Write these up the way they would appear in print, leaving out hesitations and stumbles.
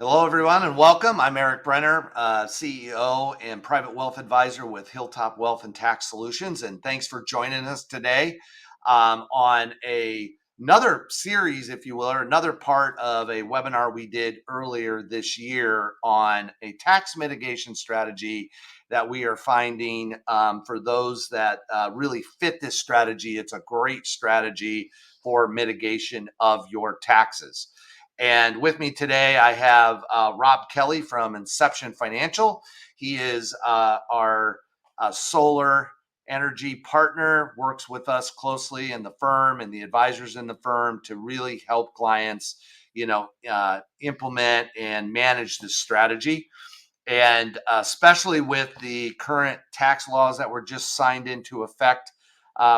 Hello, everyone, and welcome. I'm Erik Brenner, CEO and Private Wealth Advisor with Hilltop Wealth and Tax Solutions. And thanks for joining us today on another series, if you will, or another part of a webinar we did earlier this year on a tax mitigation strategy that we are finding for those that really fit this strategy. It's a great strategy for mitigation of your taxes. And with me today, I have Rob Kelly from Inception Financial. He is our solar energy partner, works with us closely in the firm and the advisors in the firm to really help clients, implement and manage this strategy. And especially with the current tax laws that were just signed into effect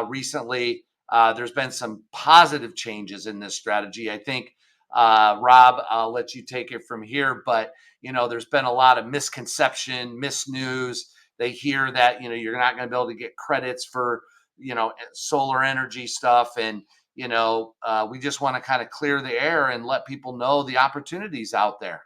recently, there's been some positive changes in this strategy. I think, Rob, I'll let you take it from here, but there's been a lot of misconception, misnews. They hear that you're not going to be able to get credits for solar energy stuff, and we just want to kind of clear the air and let people know the opportunities out there.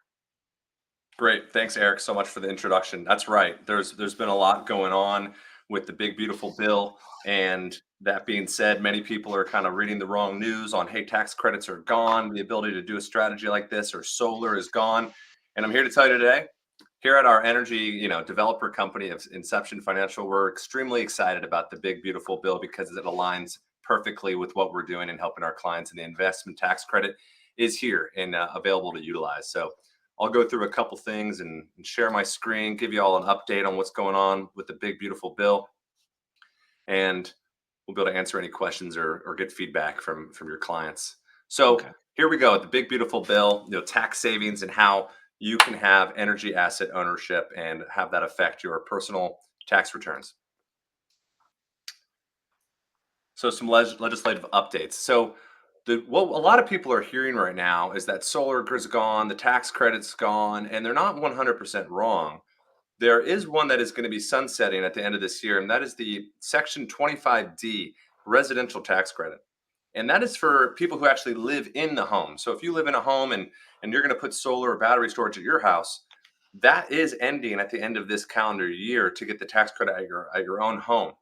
Great. Thanks, Erik, so much for the introduction. That's right. There's been a lot going on with the big beautiful bill. And that being said, many people are kind of reading the wrong news on, hey, tax credits are gone. The ability to do a strategy like this or solar is gone. And I'm here to tell you today, here at our energy, developer company of Inception Financial, we're extremely excited about the big beautiful bill because it aligns perfectly with what we're doing and helping our clients. And the investment tax credit is here and available to utilize. So I'll go through a couple things and share my screen, give you all an update on what's going on with the big, beautiful bill. And we'll be able to answer any questions or get feedback from your clients. So Okay. here we go, the big, beautiful bill, tax savings and how you can have energy asset ownership and have that affect your personal tax returns. So some legislative updates. So what a lot of people are hearing right now is that solar is gone, the tax credit's gone, and they're not 100% wrong. There is one that is going to be sunsetting at the end of this year, and that is the Section 25D residential tax credit. And that is for people who actually live in the home. So if you live in a home and you're going to put solar or battery storage at your house, that is ending at the end of this calendar year to get the tax credit at your own home.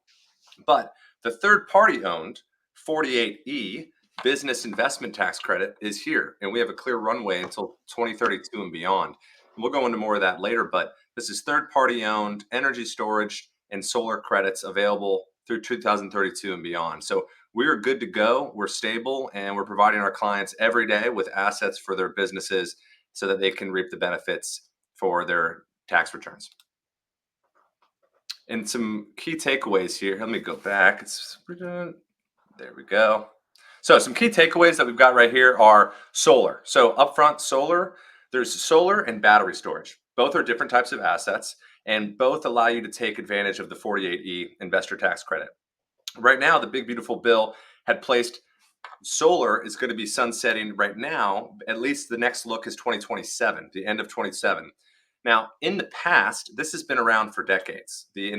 But the third party owned 48E business investment tax credit is here, and we have a clear runway until 2032 and beyond. And we'll go into more of that later, but this is third party owned energy storage and solar credits available through 2032 and beyond. So we are good to go. We're stable, and we're providing our clients every day with assets for their businesses so that they can reap the benefits for their tax returns. And some key takeaways here. Let me go back. There we go. So some key takeaways that we've got right here are solar. So upfront solar, there's solar and battery storage. Both are different types of assets, and both allow you to take advantage of the 48E investor tax credit. Right now, the big beautiful bill had placed solar is going to be sunsetting right now. At least the next look is 2027, the end of 27. Now, in the past, this has been around for decades. The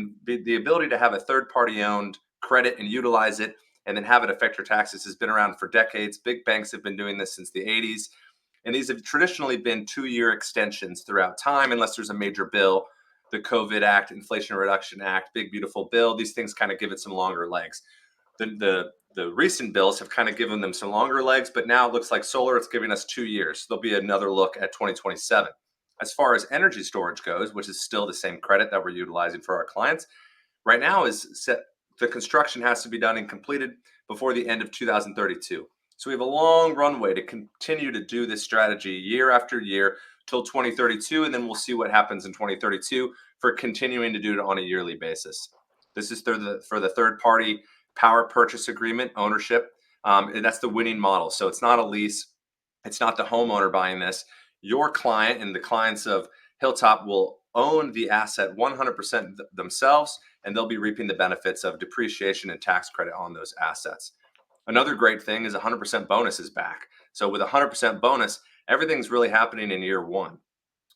ability to have a third party owned credit and utilize it and then have it affect your taxes has been around for decades. Big banks have been doing this since the 80s. And these have traditionally been 2-year extensions throughout time, unless there's a major bill, the COVID Act, Inflation Reduction Act, big beautiful bill. These things kind of give it some longer legs. The recent bills have kind of given them some longer legs, but now it looks like solar, it's giving us 2 years. There'll be another look at 2027. As far as energy storage goes, which is still the same credit that we're utilizing for our clients, right now is set. The construction has to be done and completed before the end of 2032. So we have a long runway to continue to do this strategy year after year till 2032, and then we'll see what happens in 2032 for continuing to do it on a yearly basis. This is for the third party power purchase agreement ownership. And that's the winning model. So it's not a lease. It's not the homeowner buying this. Your client and the clients of Hilltop will own the asset 100% themselves, and they'll be reaping the benefits of depreciation and tax credit on those assets. Another great thing is 100% bonus is back. So with 100% bonus, everything's really happening in year one.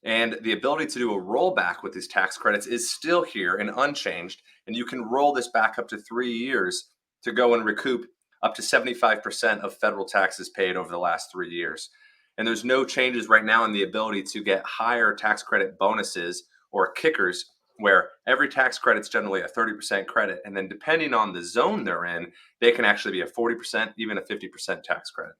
And the ability to do a rollback with these tax credits is still here and unchanged. And you can roll this back up to 3 years to go and recoup up to 75% of federal taxes paid over the last 3 years. And there's no changes right now in the ability to get higher tax credit bonuses or kickers, where every tax credit's generally a 30% credit. And then depending on the zone they're in, they can actually be a 40%, even a 50% tax credit.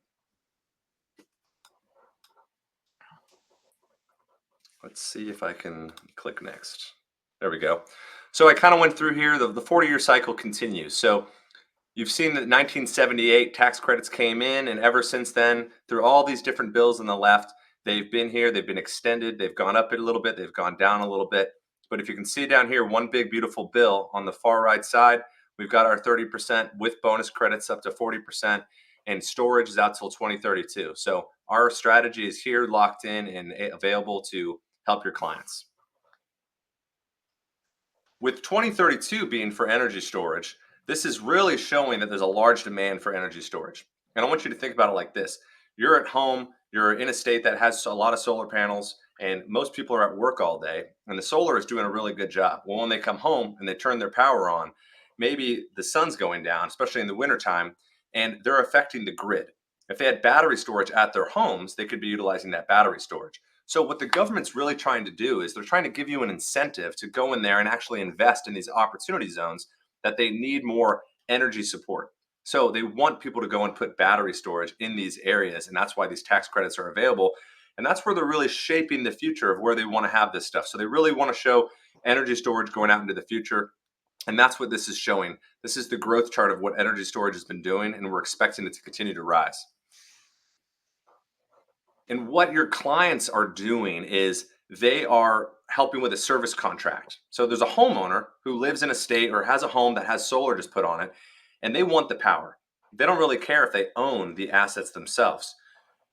Let's see if I can click next. There we go. So I kind of went through here. The 40-year cycle continues. So you've seen that 1978 tax credits came in, and ever since then, through all these different bills on the left, they've been here, they've been extended, they've gone up a little bit, they've gone down a little bit. But if you can see down here, one big beautiful bill on the far right side, we've got our 30% with bonus credits up to 40%, and storage is out till 2032. So our strategy is here, locked in, and available to help your clients. With 2032 being for energy storage, this is really showing that there's a large demand for energy storage. And I want you to think about it like this. You're at home, you're in a state that has a lot of solar panels, and most people are at work all day, and the solar is doing a really good job. Well, when they come home and they turn their power on, maybe the sun's going down, especially in the wintertime, and they're affecting the grid. If they had battery storage at their homes, they could be utilizing that battery storage. So what the government's really trying to do is they're trying to give you an incentive to go in there and actually invest in these opportunity zones that they need more energy support. So they want people to go and put battery storage in these areas, and that's why these tax credits are available. And that's where they're really shaping the future of where they want to have this stuff. So they really want to show energy storage going out into the future. And that's what this is showing. This is the growth chart of what energy storage has been doing, and we're expecting it to continue to rise. And what your clients are doing is they are helping with a service contract. So there's a homeowner who lives in a state or has a home that has solar just put on it, and they want the power. They don't really care if they own the assets themselves.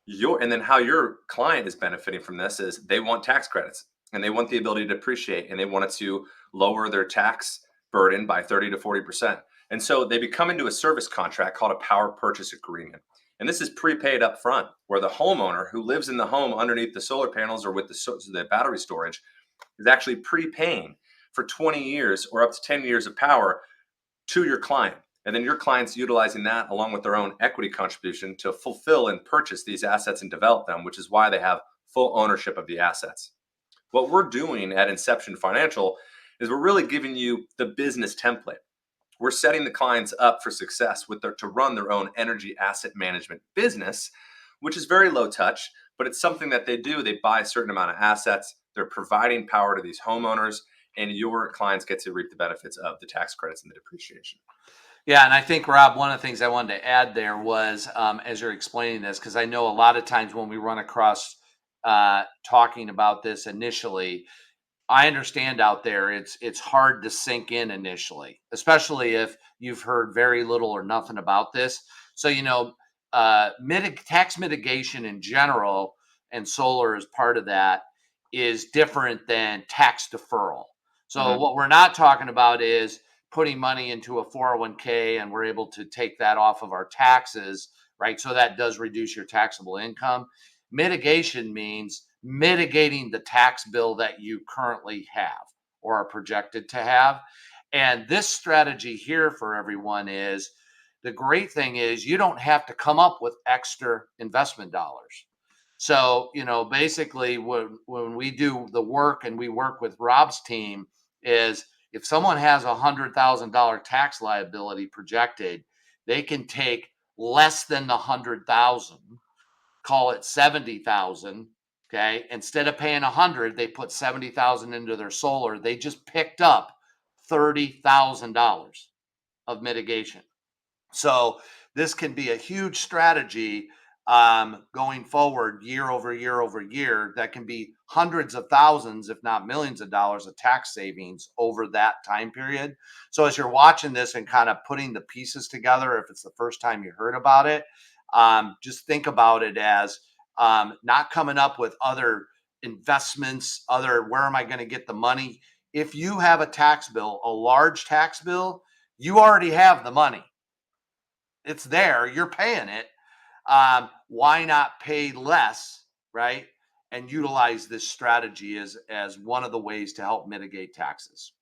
And then how your client is benefiting from this is they want tax credits, and they want the ability to depreciate, and they want it to lower their tax burden by 30 to 40%. And so they become into a service contract called a power purchase agreement. And this is prepaid up front, where the homeowner who lives in the home underneath the solar panels or with the battery storage is actually prepaying for 20 years or up to 10 years of power to your client. And then your client's utilizing that along with their own equity contribution to fulfill and purchase these assets and develop them, which is why they have full ownership of the assets. What we're doing at Inception Financial is we're really giving you the business template. We're setting the clients up for success to run their own energy asset management business, which is very low touch, but it's something that they do. They buy a certain amount of assets, they're providing power to these homeowners, and your clients get to reap the benefits of the tax credits and the depreciation. Yeah, and I think, Rob, one of the things I wanted to add there was, as you're explaining this, because I know a lot of times when we run across talking about this initially, I understand out there it's hard to sink in initially, especially if you've heard very little or nothing about this. So tax mitigation in general, and solar as part of that, is different than tax deferral. So what we're not talking about is putting money into a 401k and we're able to take that off of our taxes, right? So that does reduce your taxable income. Mitigation means mitigating the tax bill that you currently have or are projected to have. And this strategy here for everyone is the great thing is you don't have to come up with extra investment dollars. So, basically when we do the work and we work with Rob's team is if someone has $100,000 tax liability projected, they can take less than the 100,000, call it 70,000. Okay. Instead of paying 100, they put 70,000 into their solar. They just picked up $30,000 of mitigation. So this can be a huge strategy going forward year over year over year. That can be hundreds of thousands, if not millions of dollars of tax savings over that time period. So as you're watching this and kind of putting the pieces together, if it's the first time you heard about it, just think about it as not coming up with other investments, where am I going to get the money? If you have a tax bill, a large tax bill, you already have the money. It's there, you're paying it. Why not pay less, right? And utilize this strategy as one of the ways to help mitigate taxes.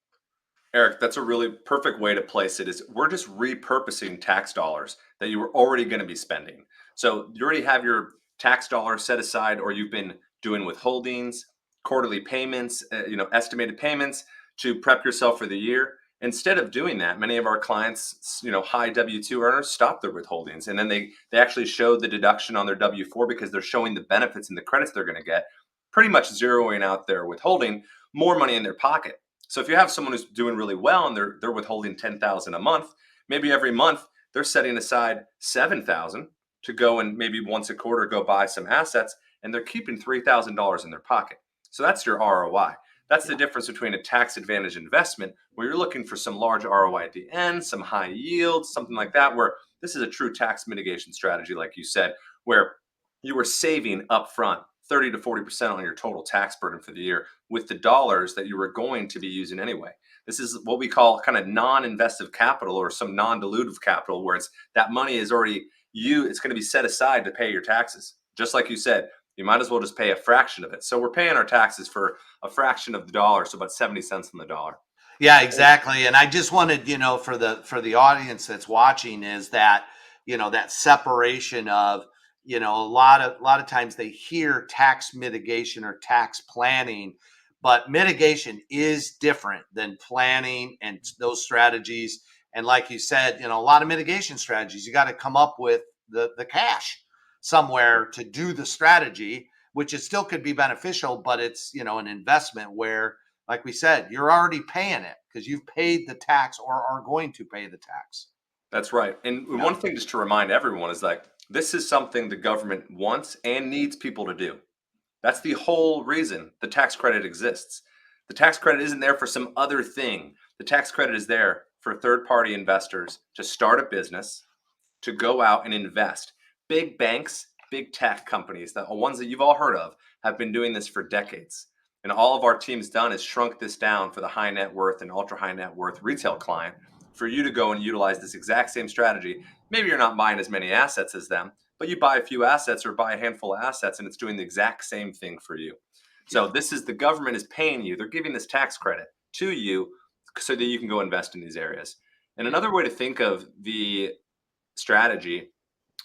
Erik, that's a really perfect way to place it. Is we're just repurposing tax dollars that you were already going to be spending. So you already have your tax dollars set aside, or you've been doing withholdings, quarterly payments, estimated payments to prep yourself for the year. Instead of doing that, many of our clients, high W-2 earners, stop their withholdings, and then they actually show the deduction on their W-4 because they're showing the benefits and the credits they're going to get, pretty much zeroing out their withholding, more money in their pocket. So if you have someone who's doing really well and they're withholding 10,000 a month, maybe every month they're setting aside 7,000 to go and maybe once a quarter go buy some assets, and they're keeping $3,000 in their pocket. So that's your ROI. That's the difference between a tax advantage investment where you're looking for some large ROI at the end, some high yield, something like that, where this is a true tax mitigation strategy, like you said, where you were saving upfront 30 to 40% on your total tax burden for the year with the dollars that you were going to be using anyway. This is what we call kind of non-investive capital, or some non-dilutive capital, where it's that money is already it's going to be set aside to pay your taxes. Just like you said, you might as well just pay a fraction of it. So we're paying our taxes for a fraction of the dollar, so about 70 cents on the dollar. Yeah, exactly. And I just wanted, for the audience that's watching, is that, that separation of, a lot of times they hear tax mitigation or tax planning, but mitigation is different than planning and those strategies. And like you said, a lot of mitigation strategies, you got to come up with the cash somewhere to do the strategy, which it still could be beneficial, but it's, an investment where, like we said, you're already paying it because you've paid the tax or are going to pay the tax. That's right. And Yeah. one thing just to remind everyone is like, this is something the government wants and needs people to do. That's the whole reason the tax credit exists. The tax credit isn't there for some other thing. The tax credit is there for third-party investors to start a business, to go out and invest. Big banks, big tech companies, the ones that you've all heard of, have been doing this for decades. And all of our team's done is shrunk this down for the high net worth and ultra high net worth retail client for you to go and utilize this exact same strategy. Maybe you're not buying as many assets as them, but you buy a few assets or buy a handful of assets, and it's doing the exact same thing for you. So Yeah. this is, the government is paying you. They're giving this tax credit to you so that you can go invest in these areas. And Yeah. another way to think of the strategy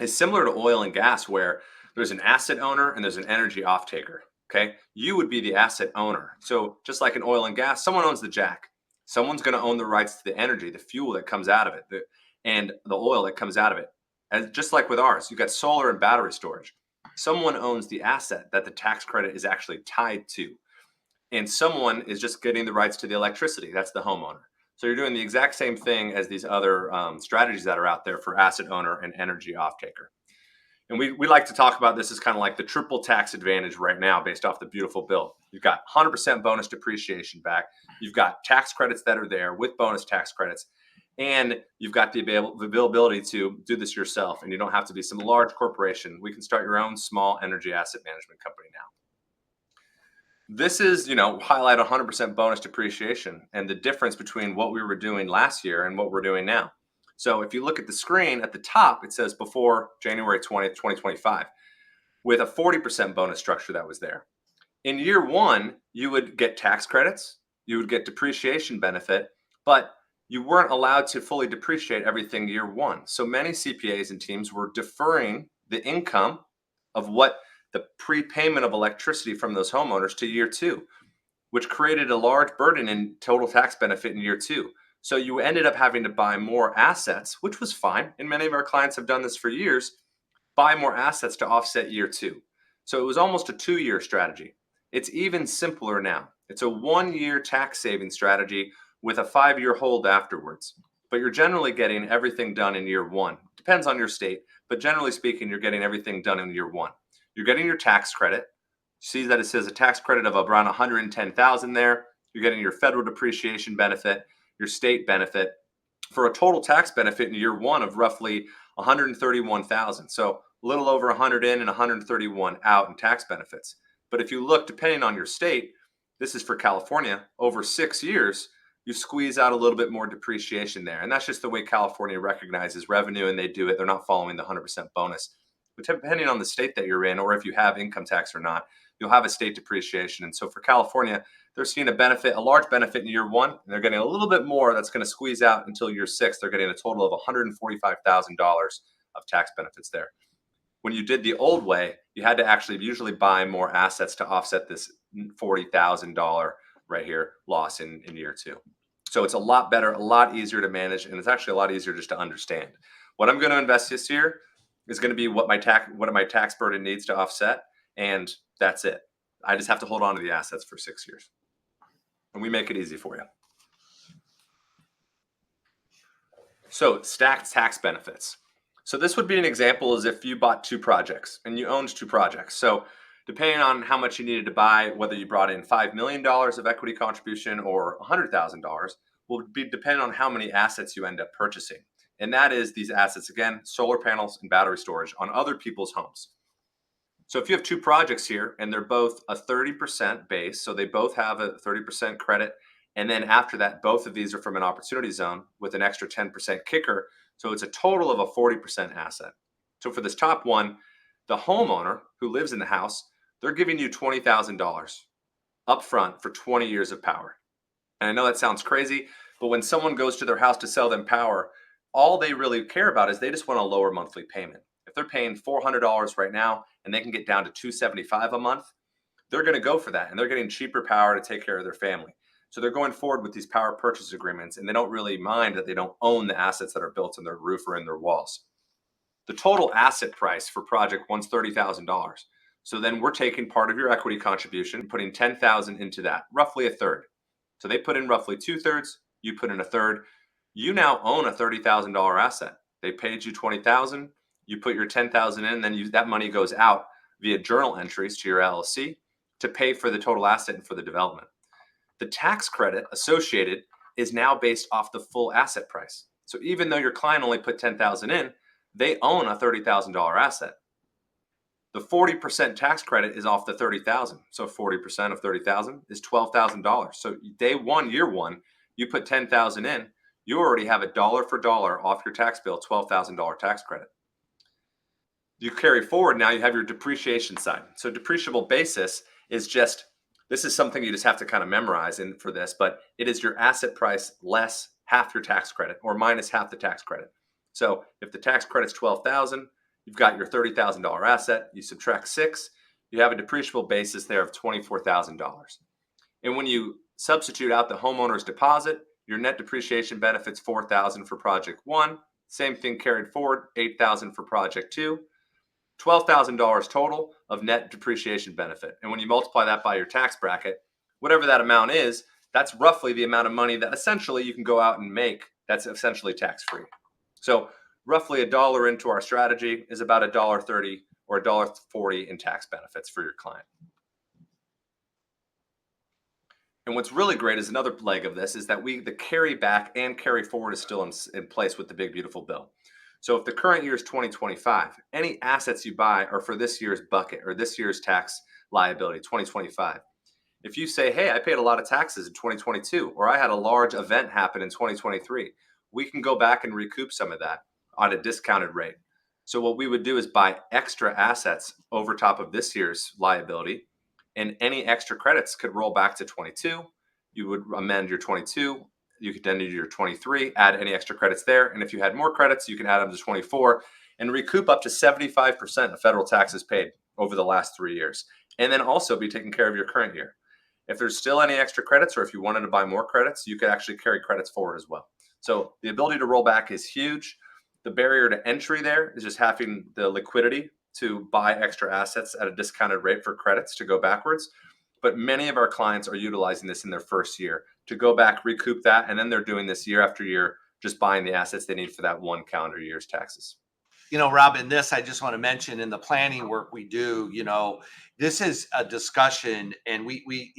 is similar to oil and gas, where there's an asset owner and there's an energy off taker. Okay. You would be the asset owner. So just like in oil and gas, someone owns the jack. Someone's going to own the rights to the energy, the fuel that comes out of it, and the oil that comes out of it. And just like with ours, you've got solar and battery storage. Someone owns the asset that the tax credit is actually tied to, and someone is just getting the rights to the electricity. That's the homeowner. So you're doing the exact same thing as these other strategies that are out there for asset owner and energy off taker. And we like to talk about this as kind of like the triple tax advantage right now based off the beautiful bill. You've got 100% bonus depreciation back. You've got tax credits that are there with bonus tax credits. And you've got the availability to do this yourself. And you don't have to be some large corporation. We can start your own small energy asset management company now. This is, highlight 100% bonus depreciation and the difference between what we were doing last year and what we're doing now. So if you look at the screen at the top, it says before January 20th, 2025, with a 40% bonus structure that was there. In year one, you would get tax credits, you would get depreciation benefit, but you weren't allowed to fully depreciate everything year one. So many CPAs and teams were deferring the income of what the prepayment of electricity from those homeowners to year two, which created a large burden in total tax benefit in year two. So you ended up having to buy more assets, which was fine. And many of our clients have done this for years, buy more assets to offset year two. So it was almost a 2-year strategy. It's even simpler now. It's a 1-year tax saving strategy with a 5-year hold afterwards. But you're generally getting everything done in year one. Depends on your state, but generally speaking, you're getting everything done in year one. You're getting your tax credit. See that it says a tax credit of around 110,000 there. You're getting your federal depreciation benefit, your state benefit, for a total tax benefit in year one of roughly 131,000. So a little over 100 in and 131 out in tax benefits. But if you look, depending on your state, this is for California, over 6 years, you squeeze out a little bit more depreciation there. And that's just the way California recognizes revenue, and they do it. They're not following the 100% bonus. But depending on the state that you're in, or if you have income tax or not, you'll have a state depreciation. And so for California, they're seeing a large benefit in year one, and they're getting a little bit more that's going to squeeze out until year 6. They're getting a total of $145,000 of tax benefits there. When you did the old way, you had to actually usually buy more assets to offset this $40,000 right here loss in year two. So it's a lot better, a lot easier to manage, and it's actually a lot easier just to understand. What I'm going to invest this year is going to be what my tax burden needs to offset, and that's it. I just have to hold on to the assets for 6 years, and we make it easy for you. So stacked tax benefits. So this would be an example as if you bought two projects and you owned two projects. So depending on how much you needed to buy, whether you brought in $5 million of equity contribution or $100,000, will be dependent on how many assets you end up purchasing. And that is these assets, again, solar panels and battery storage on other people's homes. So if you have two projects here and they're both a 30% base, so they both have a 30% credit, and then after that, both of these are from an opportunity zone with an extra 10% kicker. So it's a total of a 40% asset. So for this top one, the homeowner who lives in the house, they're giving you $20,000 upfront for 20 years of power. And I know that sounds crazy, but when someone goes to their house to sell them power, all they really care about is they just want a lower monthly payment. If they're paying $400 right now and they can get down to $275 a month, they're going to go for that, and they're getting cheaper power to take care of their family. So they're going forward with these power purchase agreements, and they don't really mind that they don't own the assets that are built in their roof or in their walls. The total asset price for project one's $30,000. So then we're taking part of your equity contribution, putting $10,000 into that, roughly a third. So they put in roughly 2/3, you put in a third. You now own a $30,000 asset. They paid you $20,000, you put your $10,000 in, then that money goes out via journal entries to your LLC to pay for the total asset and for the development. The tax credit associated is now based off the full asset price. So even though your client only put $10,000 in, they own a $30,000 asset. The 40% tax credit is off the $30,000. So 40% of $30,000 is $12,000. So day one, year one, you put $10,000 in, you already have a dollar for dollar off your tax bill, $12,000 tax credit. You carry forward, now you have your depreciation side. So depreciable basis is just, this is something you just have to kind of memorize in for this, but it is your asset price less half your tax credit or minus half the tax credit. So if the tax credit's $12,000, you've got your $30,000 asset, you subtract 6, you have a depreciable basis there of $24,000. And when you substitute out the homeowner's deposit, your net depreciation benefit's $4,000 for project 1, same thing carried forward, $8,000 for project 2. $12,000 total of net depreciation benefit. And when you multiply that by your tax bracket, whatever that amount is, that's roughly the amount of money that essentially you can go out and make that's essentially tax-free. So roughly $1 into our strategy is about $1.30 or $1.40 in tax benefits for your client. And what's really great is another leg of this is that the carry back and carry forward is still in place with the big beautiful bill. So if the current year is 2025, any assets you buy are for this year's bucket or this year's tax liability, 2025. If you say, hey, I paid a lot of taxes in 2022, or I had a large event happen in 2023, we can go back and recoup some of that on a discounted rate. So what we would do is buy extra assets over top of this year's liability, and any extra credits could roll back to 22. You would amend your 22. You could then do your 23, add any extra credits there. And if you had more credits, you can add them to 24 and recoup up to 75% of federal taxes paid over the last 3 years. And then also be taking care of your current year. If there's still any extra credits, or if you wanted to buy more credits, you could actually carry credits forward as well. So the ability to roll back is huge. The barrier to entry there is just having the liquidity to buy extra assets at a discounted rate for credits to go backwards. But many of our clients are utilizing this in their first year to go back, recoup that, and then they're doing this year after year, just buying the assets they need for that one calendar year's taxes. Rob, in this, I just want to mention in the planning work we do, this is a discussion, and we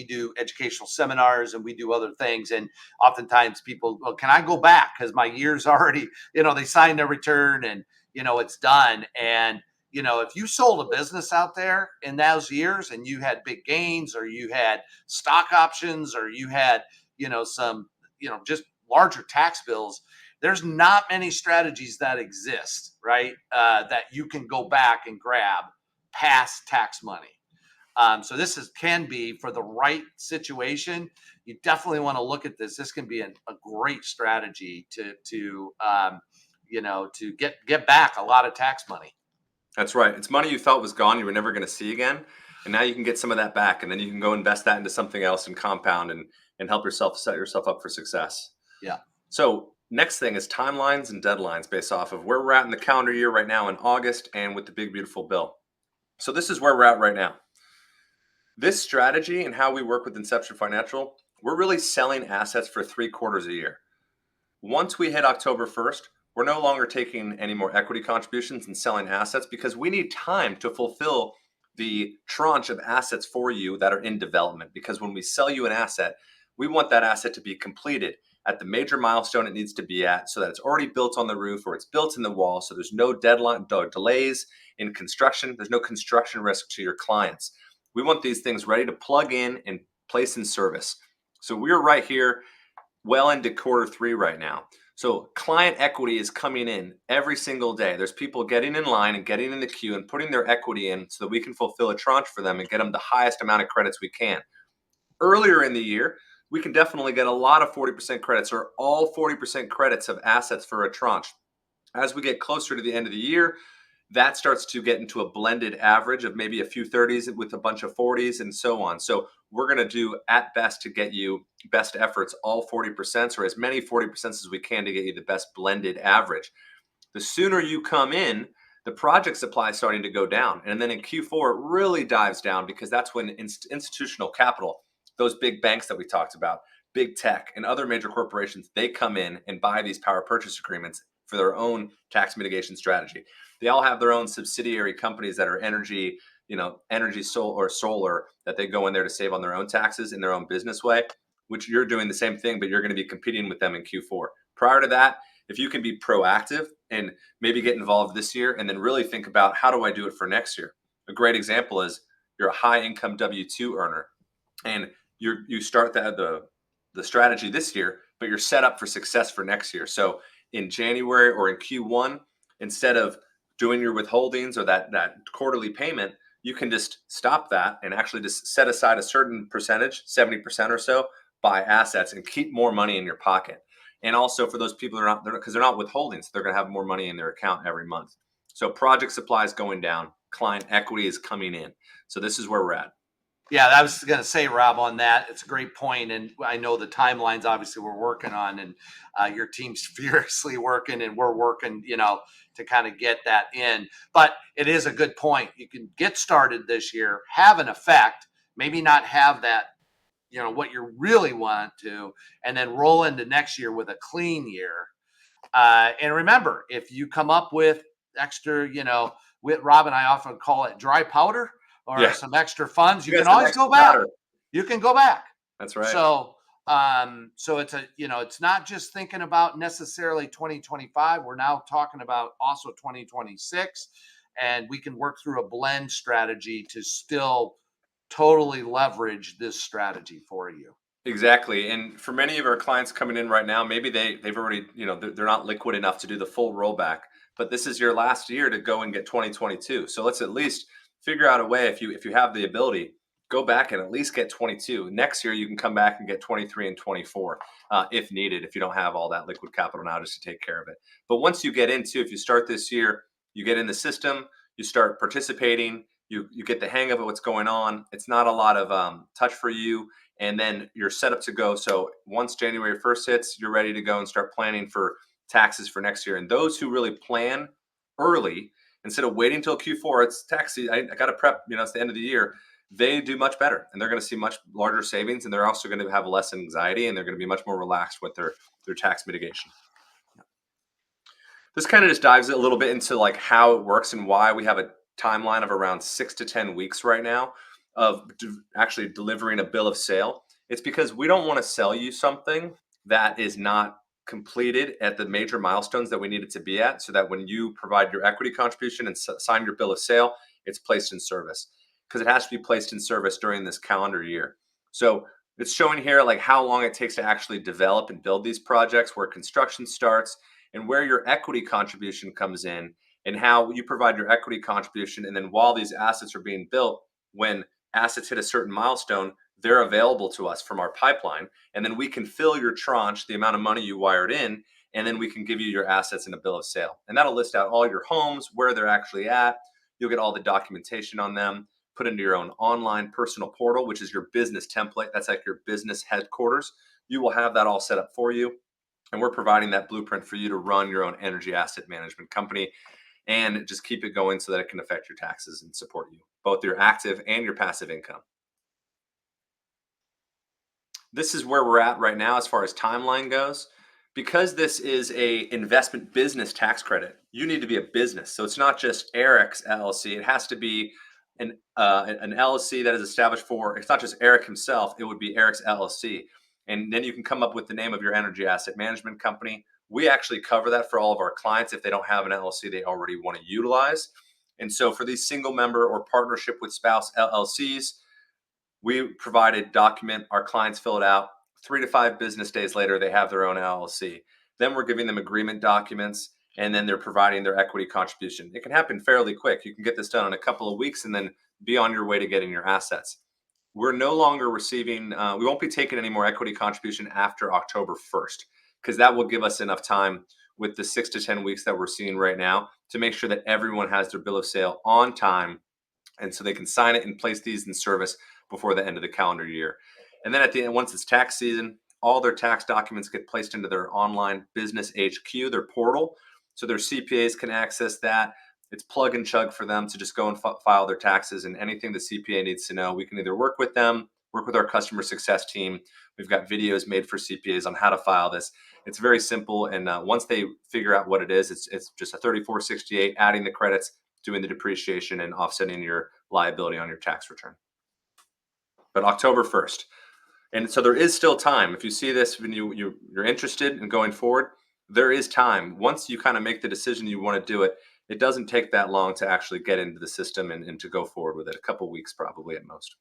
do educational seminars and we do other things. And oftentimes people, well, can I go back? Because my year's already, they signed their return and, it's done. And, if you sold a business out there in those years and you had big gains, or you had stock options, or you had, some, just larger tax bills, there's not many strategies that exist, right? That you can go back and grab past tax money. So this can be for the right situation. You definitely want to look at this. This can be a great strategy to get back a lot of tax money. That's right. It's money you thought was gone, you were never going to see again, and now you can get some of that back, and then you can go invest that into something else and compound and help yourself set yourself up for success. Yeah. So next thing is timelines and deadlines based off of where we're at in the calendar year right now in August and with the big beautiful bill. So this is where we're at right now. This strategy and how we work with Inception Financial, we're really selling assets for 3 quarters a year. Once we hit October 1st, we're no longer taking any more equity contributions and selling assets because we need time to fulfill the tranche of assets for you that are in development. Because when we sell you an asset, we want that asset to be completed at the major milestone it needs to be at so that it's already built on the roof or it's built in the wall. So there's no deadline, delays in construction. There's no construction risk to your clients. We want these things ready to plug in and place in service. So we're right here well into quarter 3 right now. So client equity is coming in every single day. There's people getting in line and getting in the queue and putting their equity in so that we can fulfill a tranche for them and get them the highest amount of credits we can. Earlier in the year, we can definitely get a lot of 40% credits or all 40% credits of assets for a tranche. As we get closer to the end of the year, that starts to get into a blended average of maybe a few 30s with a bunch of 40s and so on. So we're going to do at best to get you best efforts, all 40% or as many 40% as we can to get you the best blended average. The sooner you come in, the project supply is starting to go down. And then in Q4, it really dives down because that's when institutional capital, those big banks that we talked about, big tech and other major corporations, they come in and buy these power purchase agreements for their own tax mitigation strategy. They all have their own subsidiary companies that are energy, solar that they go in there to save on their own taxes in their own business way, which you're doing the same thing, but you're going to be competing with them in Q4. Prior to that, if you can be proactive and maybe get involved this year and then really think about how do I do it for next year? A great example is you're a high income W-2 earner and you start the strategy this year, but you're set up for success for next year. So in January or in Q1, instead of doing your withholdings or that quarterly payment, you can just stop that and actually just set aside a certain percentage, 70% or so, buy assets and keep more money in your pocket. And also for those people who are not, because they're not withholding, so they're going to have more money in their account every month. So project supply is going down, client equity is coming in. So this is where we're at. Yeah, I was going to say, Rob, on that, it's a great point. And I know the timelines, obviously, we're working on, and your team's furiously working, and we're working, to kind of get that in. But it is a good point. You can get started this year, have an effect, maybe not have that, what you really want to, and then roll into next year with a clean year. And remember, if you come up with extra, with Rob and I often call it dry powder or Yeah. some extra funds, you You can got some always extra go back. powder. You can go back. That's right. So it's it's not just thinking about necessarily 2025. We're now talking about also 2026, and we can work through a blend strategy to still totally leverage this strategy for you. Exactly. And for many of our clients coming in right now, maybe they've already, they're not liquid enough to do the full rollback, but this is your last year to go and get 2022. So let's at least figure out a way if you have the ability, go back and at least get 22. Next year you can come back and get 23 and 24 if needed, if you don't have all that liquid capital now just to take care of it. But once you get into, if you start this year, you get in the system, you start participating, you get the hang of it, what's going on. It's not a lot of touch for you, and then you're set up to go. So once January 1st hits, you're ready to go and start planning for taxes for next year. And those who really plan early instead of waiting till Q4, it's tax season. I got to prep. It's the end of the year. They do much better, and they're going to see much larger savings, and they're also going to have less anxiety, and they're going to be much more relaxed with their tax mitigation. This kind of just dives a little bit into like how it works and why we have a timeline of around 6 to 10 weeks right now of actually delivering a bill of sale. It's because we don't want to sell you something that is not completed at the major milestones that we need it to be at, so that when you provide your equity contribution and sign your bill of sale, it's placed in service, because it has to be placed in service during this calendar year. So it's showing here like how long it takes to actually develop and build these projects, where construction starts, and where your equity contribution comes in, and how you provide your equity contribution. And then while these assets are being built, when assets hit a certain milestone, they're available to us from our pipeline. And then we can fill your tranche, the amount of money you wired in, and then we can give you your assets in a bill of sale. And that'll list out all your homes, where they're actually at, You'll get all the documentation on them, put into your own online personal portal, which is your business template. That's like your business headquarters. You will have that all set up for you. And we're providing that blueprint for you to run your own energy asset management company and just keep it going so that it can affect your taxes and support you, both your active and your passive income. This is where we're at right now as far as timeline goes. Because this is a investment business tax credit, you need to be a business. So it's not just Eric's LLC. It has to be an LLC that is established for. It's not just Eric himself. It would be Eric's LLC, and then you can come up with the name of your energy asset management company. We actually cover that for all of our clients if they don't have an LLC they already want to utilize. And so for these single member or partnership with spouse LLCs, we provide a document, our clients fill it out. 3 to 5 business days later, they have their own LLC. Then we're giving them agreement documents, and then they're providing their equity contribution. It can happen fairly quick. You can get this done in a couple of weeks and then be on your way to getting your assets. We're no longer receiving, we won't be taking any more equity contribution after October 1st, because that will give us enough time with the 6 to 10 weeks that we're seeing right now to make sure that everyone has their bill of sale on time, and so they can sign it and place these in service before the end of the calendar year. And then at the end, once it's tax season, all their tax documents get placed into their online business HQ, their portal, so their CPAs can access that. It's plug and chug for them to just go and file their taxes, and anything the CPA needs to know, we can either work with them, work with our customer success team. We've got videos made for CPAs on how to file this. It's very simple, and once they figure out what it is, it's just a 3468, adding the credits, doing the depreciation, and offsetting your liability on your tax return. But October 1st. And so there is still time. If you see this when you're interested in going forward, there is time. Once you kind of make the decision you want to do it, it doesn't take that long to actually get into the system and to go forward with it. A couple weeks probably at most.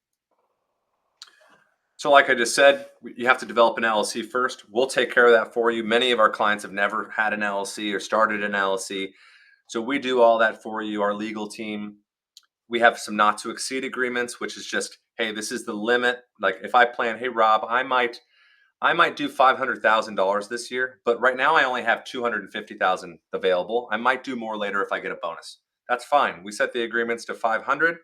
So like I just said, you have to develop an LLC first. We'll take care of that for you. Many of our clients have never had an LLC or started an LLC. So we do all that for you, our legal team. We have some not to exceed agreements, which is just, hey, this is the limit. Like if I plan, hey Rob, I might do $500,000 this year, but right now I only have 250,000 available. I might do more later if I get a bonus. That's fine. We set the agreements to 500,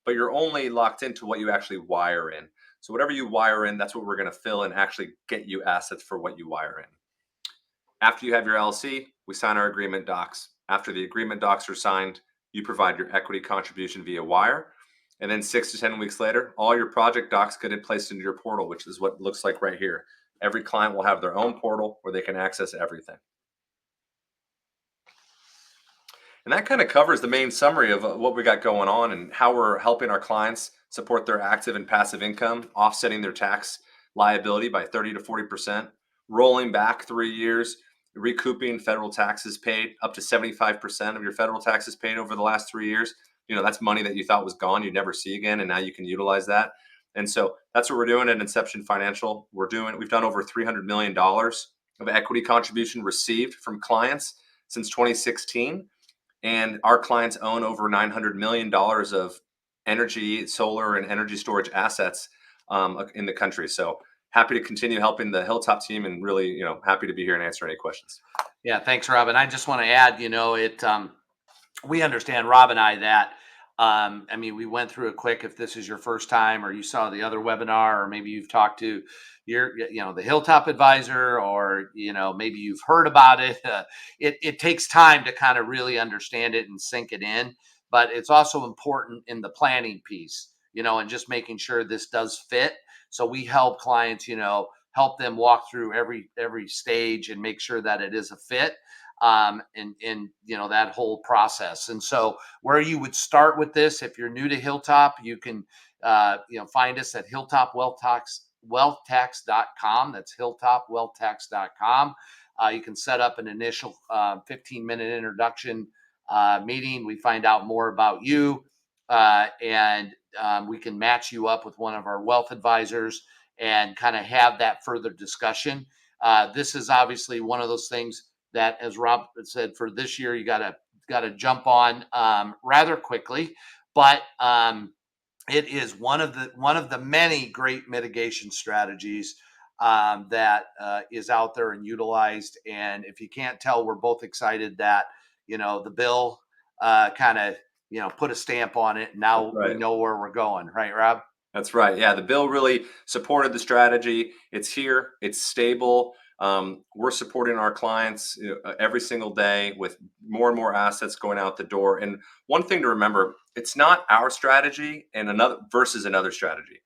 but you're only locked into what you actually wire in. So whatever you wire in, that's what we're going to fill and actually get you assets for what you wire in. After you have your LLC, we sign our agreement docs. After the agreement docs are signed, you provide your equity contribution via wire. And then 6 to 10 weeks later, all your project docs get placed into your portal, which is what it looks like right here. Every client will have their own portal where they can access everything. And that kind of covers the main summary of what we got going on and how we're helping our clients support their active and passive income, offsetting their tax liability by 30 to 40%, rolling back 3 years, recouping federal taxes paid up to 75% of your federal taxes paid over the last 3 years. That's money that you thought was gone, you'd never see again, and now you can utilize that. And so that's what we're doing at Inception Financial. We've done over $300 million of equity contribution received from clients since 2016. And our clients own over $900 million of energy, solar, and energy storage assets in the country. So happy to continue helping the Hilltop team, and really, happy to be here and answer any questions. Yeah, thanks, Rob. And I just want to add, we understand, Rob and I, that we went through it quick. If this is your first time, or you saw the other webinar, or maybe you've talked to the Hilltop advisor, or maybe you've heard about it. It takes time to kind of really understand it and sink it in, but it's also important in the planning piece, and just making sure this does fit. So we help clients, help them walk through every stage and make sure that it is a fit. And that whole process. And so where you would start with this, if you're new to Hilltop, you can find us at hilltopwealthtax.com. That's hilltopwealthtax.com. You can set up an initial 15-minute introduction meeting. We find out more about you, and we can match you up with one of our wealth advisors and kind of have that further discussion. This is obviously one of those things that, as Rob said, for this year, you got to jump on rather quickly. But it is one of the many great mitigation strategies that is out there and utilized. And if you can't tell, we're both excited that the bill kind of put a stamp on it. That's Now we right. know where we're going, right, Rob? That's right. Yeah, the bill really supported the strategy. It's here. It's stable. We're supporting our clients every single day with more and more assets going out the door. And one thing to remember: it's not our strategy and another versus another strategy.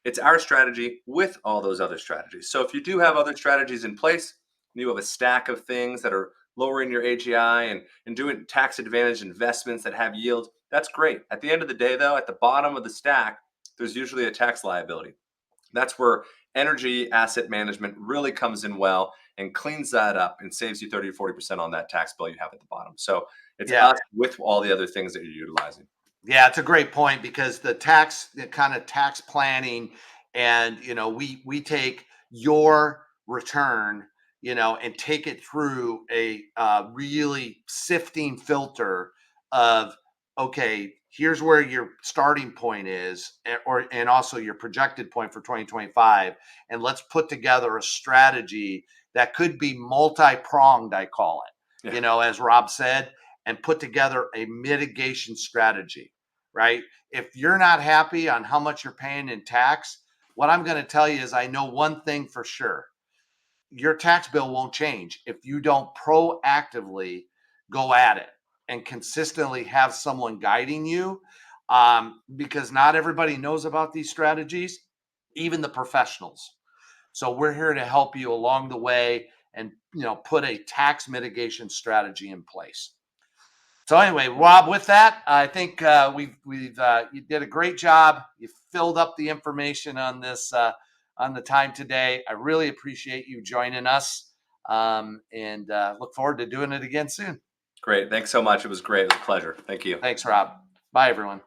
It's our strategy with all those other strategies. So if you do have other strategies in place, and you have a stack of things that are lowering your AGI and doing tax advantage investments that have yield, that's great. At the end of the day, though, at the bottom of the stack, there's usually a tax liability. That's where energy asset management really comes in well and cleans that up and saves you 30 to 40% on that tax bill you have at the bottom. So it's Yeah. us with all the other things that you're utilizing. Yeah, it's a great point because the kind of tax planning, and we take your return, and take it through a really sifting filter of, okay, here's where your starting point is, and also your projected point for 2025, and let's put together a strategy that could be multi-pronged, I call it, Yeah. as Rob said, and put together a mitigation strategy, right? If you're not happy on how much you're paying in tax, what I'm going to tell you is I know one thing for sure. Your tax bill won't change if you don't proactively go at it and consistently have someone guiding you, because not everybody knows about these strategies, even the professionals. So we're here to help you along the way and put a tax mitigation strategy in place. So anyway, Rob, with that, I think we've you did a great job. You filled up the information on this on the time today. I really appreciate you joining us, and look forward to doing it again soon. Great. Thanks so much. It was great. It was a pleasure. Thank you. Thanks, Rob. Bye, everyone.